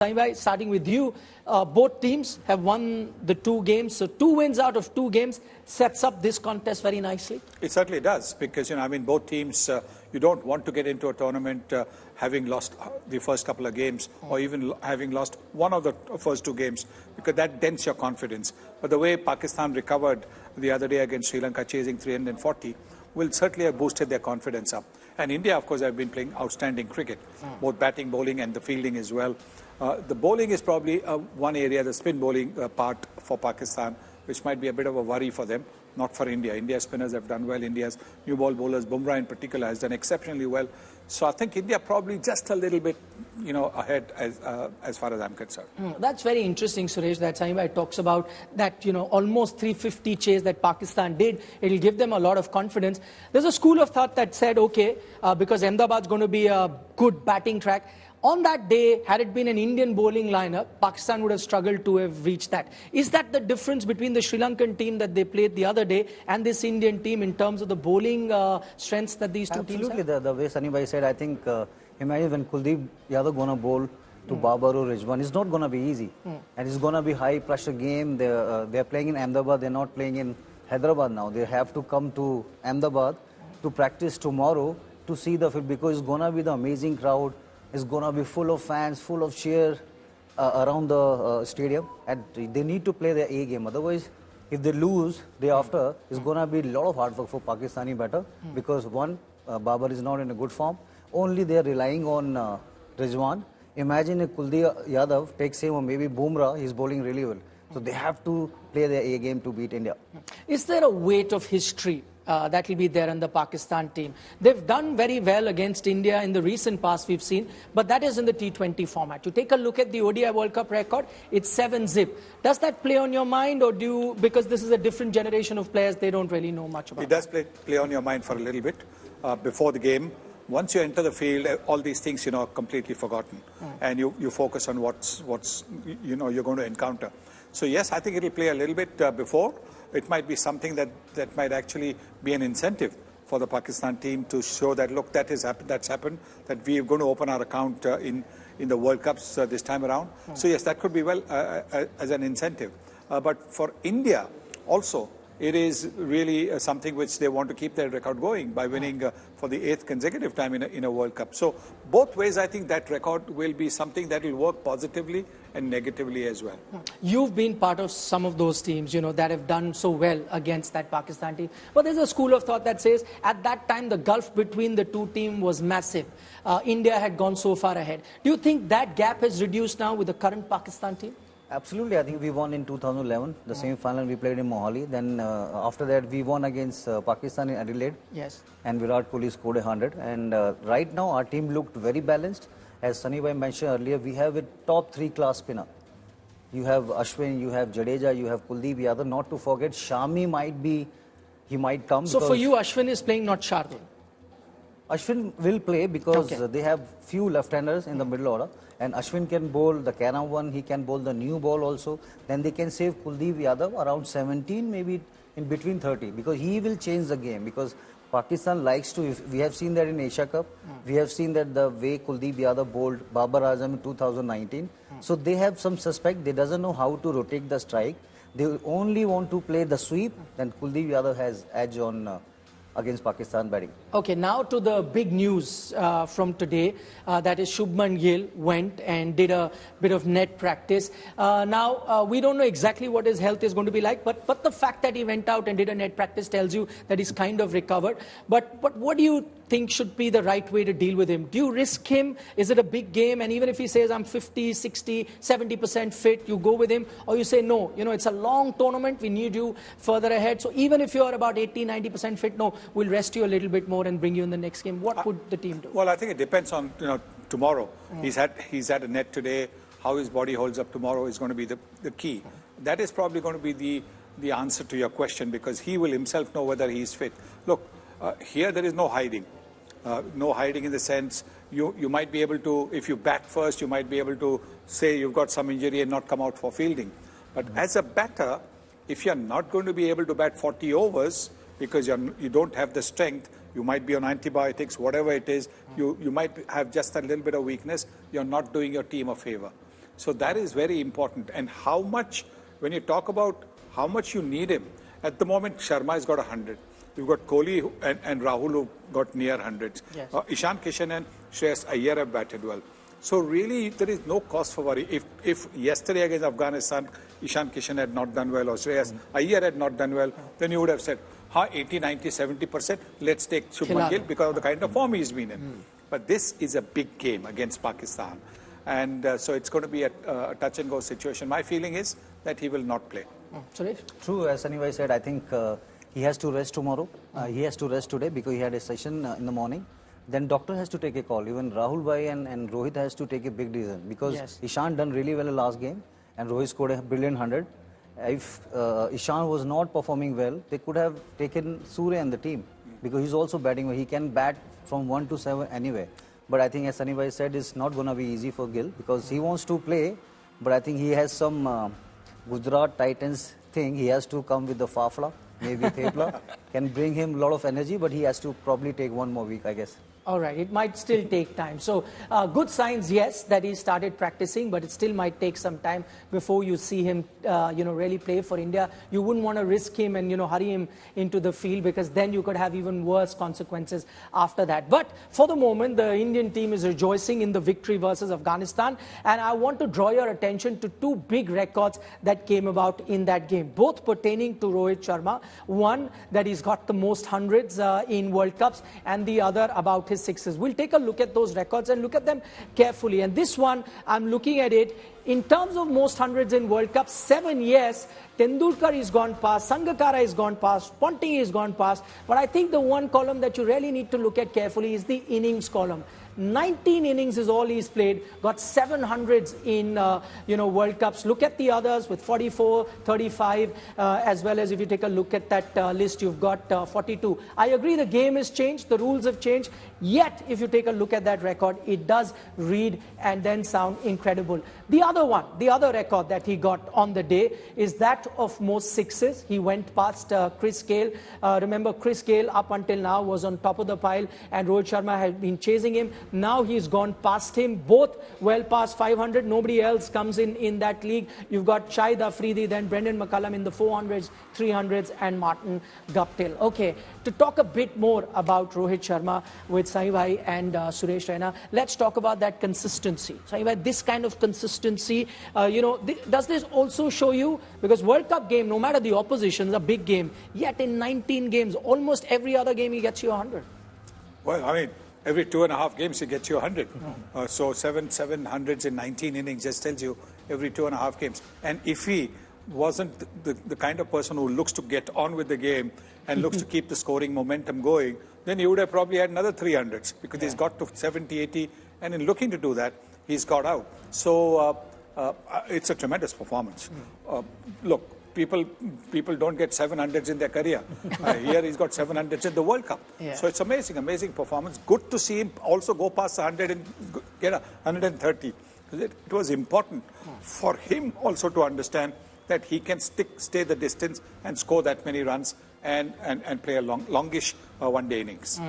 Saibhai, starting with you, both teams have won the 2 games, so 2 wins out of 2 games sets up this contest very nicely. It certainly does, because both teams, you don't want to get into a tournament having lost the first couple of games, or even having lost one of the first 2 games, because that dents your confidence. But the way Pakistan recovered the other day against Sri Lanka, chasing 340, will certainly have boosted their confidence up. And India, of course, have been playing outstanding cricket, both batting, bowling, and the fielding as well. The bowling is probably one area, the spin bowling part for Pakistan, which might be a bit of a worry for them, not for India. India's spinners have done well. India's new ball bowlers, Bumrah in particular, has done exceptionally well. So I think India probably just a little bit, ahead as far as I'm concerned. That's very interesting, Suresh, that Saibhai talks about that, almost 350 chase that Pakistan did. It'll give them a lot of confidence. There's a school of thought that said, okay, because Ahmedabad's going to be a good batting track. On that day, had it been an Indian bowling lineup, Pakistan would have struggled to have reached that. Is that the difference between the Sri Lankan team that they played the other day and this Indian team in terms of the bowling strengths that these two teams have? Absolutely. The way Sunil said, I think, imagine when Kuldeep Yadav going to bowl to Babar or Rizwan, it's not going to be easy. And it's going to be high pressure game. They're playing in Ahmedabad, they're not playing in Hyderabad now. They have to come to Ahmedabad to practice tomorrow to see the field, because it's going to be the amazing crowd. It's going to be full of fans, full of cheer around the stadium. And they need to play their A game. Otherwise, if they lose day after, it's going to be a lot of hard work for Pakistani batter. Because one, Babar is not in a good form. Only they are relying on Rizwan. Imagine if Kuldeep Yadav takes him, or maybe Bumrah, he's bowling really well. So they have to play their A game to beat India. Is there a weight of history that will be there on the Pakistan team? They've done very well against India in the recent past, we've seen, but that is in the T20 format. You take a look at the ODI World Cup record, it's 7-zip. Does that play on your mind, or do you, because this is a different generation of players, they don't really know much about it? It does play on your mind for a little bit before the game. Once you enter the field, all these things, are completely forgotten. And you focus on what's you're going to encounter. So yes, I think it'll play a little bit before. It might be something that might actually be an incentive for the Pakistan team to show that, look, that's happened, that we're going to open our account in the World Cups this time around. So yes, that could be well as an incentive. But for India also, it is really something which they want to keep their record going by winning for the 8th consecutive time in a World Cup. So both ways, I think that record will be something that will work positively and negatively as well. You've been part of some of those teams, that have done so well against that Pakistan team. But there's a school of thought that says at that time the gulf between the two teams was massive. India had gone so far ahead. Do you think that gap has reduced now with the current Pakistan team? Absolutely. I think we won in 2011, the semi-final we played in Mohali. Then after that, we won against Pakistan in Adelaide. Yes. And Virat Kohli scored 100. And right now, our team looked very balanced. As Sunil mentioned earlier, we have a top 3 class spinner. You have Ashwin, you have Jadeja, you have Kuldeep Yadav. Not to forget, Shami might come. So for you, Ashwin is playing, not Shardul? Ashwin will play because they have few left-handers in the middle order. And Ashwin can bowl the Carom one, he can bowl the new ball also. Then they can save Kuldeep Yadav around 17, maybe in between 30, because he will change the game. Because Pakistan likes to, we have seen that in Asia Cup, we have seen that the way Kuldeep Yadav bowled Babar Azam in 2019. So they have some suspect, they doesn't know how to rotate the strike. They only want to play the sweep, then Kuldeep Yadav has edge on against Pakistan batting. Okay, now to the big news from today, that is Shubman Gill went and did a bit of net practice. Now, we don't know exactly what his health is going to be like, but the fact that he went out and did a net practice tells you that he's kind of recovered. But what do you think should be the right way to deal with him? Do you risk him? Is it a big game? And even if he says, I'm 50, 60, 70% fit, you go with him? Or you say, no, it's a long tournament, we need you further ahead. So even if you're about 80, 90% fit, no, we'll rest you a little bit more and bring you in the next game. What would the team do? Well, I think it depends on, tomorrow. He's had a net today. How his body holds up tomorrow is going to be the key. That is probably going to be the answer to your question, because he will himself know whether he's fit. Look, here there is no hiding. No hiding in the sense you might be able to, if you bat first, you might be able to say you've got some injury and not come out for fielding. But as a batter, if you're not going to be able to bat 40 overs because you don't have the strength, you might be on antibiotics, whatever it is, you might have just a little bit of weakness, you're not doing your team a favor. So that is very important. And how much, when you talk about how much you need him, at the moment, Sharma has got 100. You've got Kohli and Rahul who got near hundreds. Yes. Ishan Kishan and Shreyas Iyer have batted well. So really, there is no cause for worry. If yesterday against Afghanistan, Ishan Kishan had not done well or Shreyas Iyer had not done well, then you would have said, 80, 90, 70%, let's take Shubman Gill because of the kind of form he's been in. But this is a big game against Pakistan. And so it's going to be a touch-and-go situation. My feeling is that he will not play. Suresh? True, as Sunil said, I think he has to rest tomorrow. He has to rest today because he had a session in the morning. Then doctor has to take a call. Even Rahul Bhai and Rohit has to take a big decision because Ishan done really well in the last game and Rohit scored a brilliant 100. If Ishan was not performing well, they could have taken Surya in the team because he's also batting well. He can bat from 1 to 7 anyway. But I think, as Sunil said, it's not going to be easy for Gill because he wants to play. But I think he has some Gujarat Titans thing. He has to come with the Fafla, maybe Thepla. Can bring him a lot of energy, but he has to probably take 1 more week, I guess. All right, it might still take time. So good signs, yes, that he started practicing, but it still might take some time before you see him, really play for India. You wouldn't want to risk him and, hurry him into the field because then you could have even worse consequences after that. But for the moment, the Indian team is rejoicing in the victory versus Afghanistan. And I want to draw your attention to 2 big records that came about in that game, both pertaining to Rohit Sharma. One, that he's got the most hundreds in World Cups, and the other about his sixes. We'll take a look at those records and look at them carefully. And this one, I'm looking at it in terms of most hundreds in World Cup. 7 years, Tendulkar is gone past, Sangakkara is gone past, Ponting is gone past. But I think the one column that you really need to look at carefully is the innings column. 19 innings is all he's played, got 700s in World Cups. Look at the others with 44, 35, as well as if you take a look at that list, you've got 42. I agree the game has changed, the rules have changed, yet if you take a look at that record, it does read and then sound incredible. The other one, the other record that he got on the day is that of most sixes. He went past Chris Gale. Remember, Chris Gale up until now was on top of the pile and Rohit Sharma had been chasing him. Now he's gone past him, both well past 500. Nobody else comes in that league. You've got Shahid Afridi, then Brendan McCullum in the 400s, 300s, and Martin Guptill. Okay, to talk a bit more about Rohit Sharma with Sai Bhai and Suresh Raina, let's talk about that consistency. Sai Bhai, this kind of consistency, does this also show you, because World Cup game, no matter the opposition, is a big game, yet in 19 games, almost every other game he gets you 100. Well, I mean, every 2.5 games he gets you 100. So 700s in 19 innings just tells you every 2.5 games. And if he wasn't the kind of person who looks to get on with the game and looks to keep the scoring momentum going, then he would have probably had another 300s because he's got to 70, 80, and in looking to do that, he's got out. So it's a tremendous performance. Look, people don't get 700s in their career. Here he's got 700s in the World Cup. Yeah. So it's amazing performance. Good to see him also go past 100 and get 130. It was important for him also to understand that he can stay the distance and score that many runs and play a longish one-day innings.